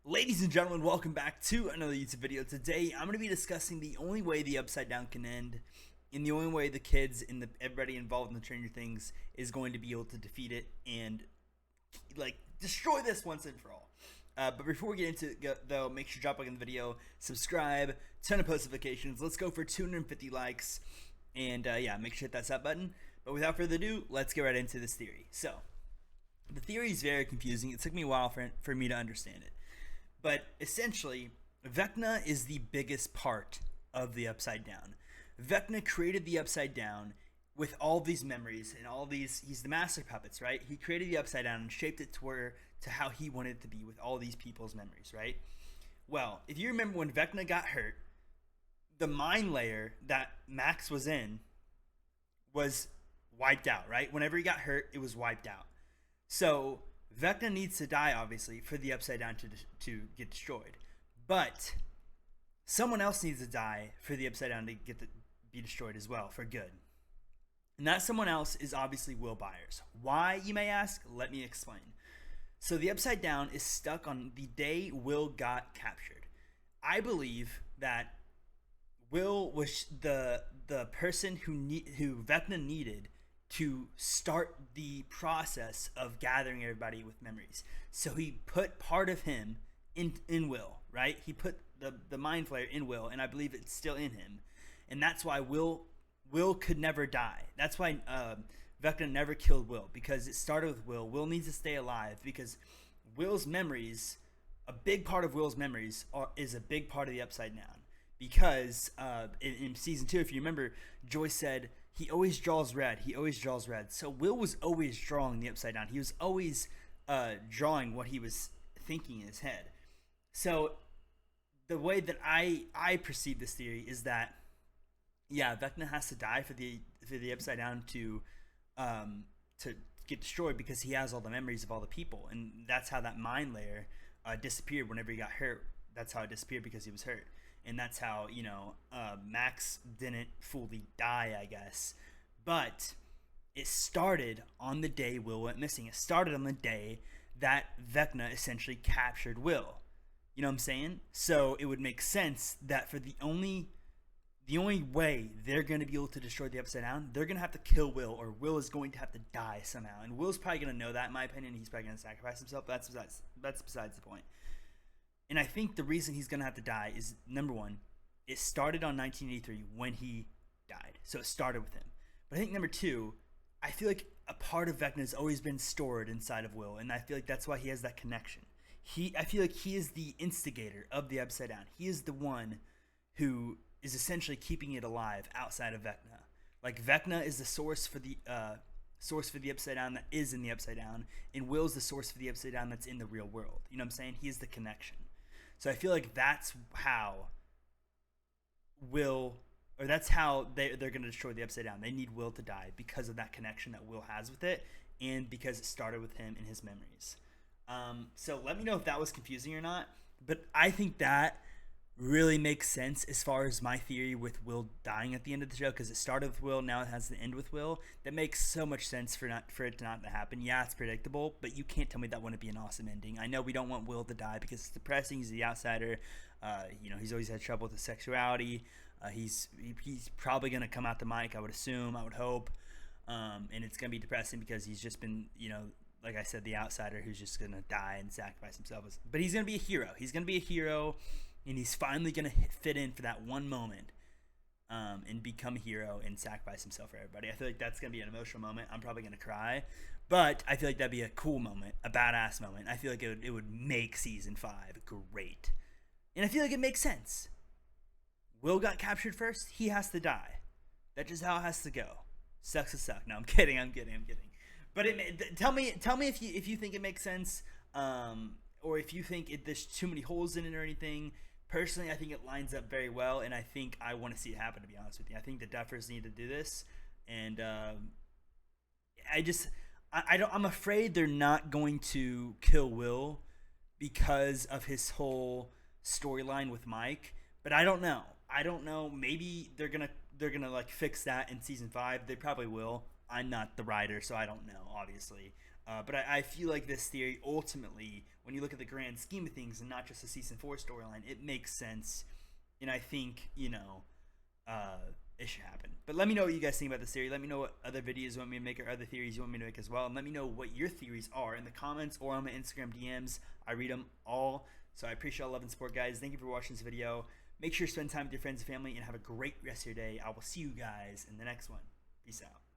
Ladies and gentlemen, welcome back to another YouTube video. Today, I'm going to be discussing the only way the Upside Down can end, and the only way the kids and everybody involved in the Stranger Things is going to be able to defeat it and destroy this once and for all. But before we get into it, though, make sure to drop a like on the video, subscribe, turn on post notifications. Let's go for 250 likes, and make sure to hit that sub button. But without further ado, let's get right into this theory. So, the theory is very confusing. It took me a while for me to understand it. But essentially, Vecna is the biggest part of the Upside Down. Vecna created the Upside Down with all these memories and all these. He's the master puppets, right? He created the Upside Down and shaped it to how he wanted it to be with all these people's memories, right? Well, if you remember when Vecna got hurt, the mind layer that Max was in was wiped out, right? Whenever he got hurt, it was wiped out. So Vecna needs to die, obviously, for the Upside Down to get destroyed. But someone else needs to die for the Upside Down to be destroyed as well, for good. And that someone else is obviously Will Byers. Why, you may ask? Let me explain. So the Upside Down is stuck on the day Will got captured. I believe that Will was the person who Vecna needed to start the process of gathering everybody with memories. So he put part of him in Will, right? He put the mind flayer in Will, and I believe it's still in him. And that's why Will could never die. That's why Vecna never killed Will, because it started with Will. Will needs to stay alive because Will's memories, a big part of Will's memories is a big part of the Upside Down. Because in season 2, if you remember, Joyce said, he always draws red. He always draws red. So Will was always drawing the Upside Down. He was always drawing what he was thinking in his head. So the way that I perceive this theory is that, yeah, Vecna has to die for the Upside Down to get destroyed, because he has all the memories of all the people, and that's how that mind layer disappeared whenever he got hurt. That's how it disappeared, because he was hurt. And that's how, Max didn't fully die, I guess. But it started on the day Will went missing. It started on the day that Vecna essentially captured Will. You know what I'm saying? So it would make sense that for the only way they're going to be able to destroy the Upside Down, they're going to have to kill Will, or Will is going to have to die somehow. And Will's probably going to know that, in my opinion. He's probably going to sacrifice himself. But that's besides the point. And I think the reason he's going to have to die is, number one, it started on 1983 when he died. So it started with him. But I think, number two, I feel like a part of Vecna has always been stored inside of Will. And I feel like that's why he has that connection. I feel like he is the instigator of the Upside Down. He is the one who is essentially keeping it alive outside of Vecna. Like, Vecna is the source for the Upside Down that is in the Upside Down. And Will's the source for the Upside Down that's in the real world. You know what I'm saying? He is the connection. So I feel like that's how that's how they're going to destroy the Upside Down. They need Will to die because of that connection that Will has with it, and because it started with him and his memories. So let me know if that was confusing or not. But I think that really makes sense as far as my theory with Will dying at the end of the show, because it started with Will, now it has the end with Will. That makes so much sense for it to not to happen. Yeah, it's predictable, but you can't tell me that wouldn't be an awesome ending. I know we don't want Will to die because it's depressing. He's the outsider. He's always had trouble with his sexuality. He's probably going to come out the mic, I would assume, I would hope. And it's going to be depressing because he's just been, like I said, the outsider who's just going to die and sacrifice himself. But he's going to be a hero. He's going to be a hero. And he's finally going to fit in for that one moment and become a hero and sacrifice himself for everybody. I feel like that's going to be an emotional moment. I'm probably going to cry. But I feel like that'd be a cool moment, a badass moment. I feel like it would make Season 5 great. And I feel like it makes sense. Will got captured first. He has to die. That's just how it has to go. Sucks to suck. No, I'm kidding. But tell me if you think it makes sense, or if you think there's too many holes in it or anything. Personally, I think it lines up very well, and I think I want to see it happen, to be honest with you. I think the Duffers need to do this, and I'm afraid they're not going to kill Will because of his whole storyline with Mike, but I don't know. Maybe they're gonna like fix that in Season 5. They probably will. I'm not the writer, so I don't know, obviously. But I feel like this theory ultimately, when you look at the grand scheme of things and not just the season 4 storyline, it makes sense. And I think, it should happen. But let me know what you guys think about this theory. Let me know what other videos you want me to make or other theories you want me to make as well. And let me know what your theories are in the comments or on my Instagram DMs. I read them all. So I appreciate all love and support, guys. Thank you for watching this video. Make sure to spend time with your friends and family and have a great rest of your day. I will see you guys in the next one. Peace out.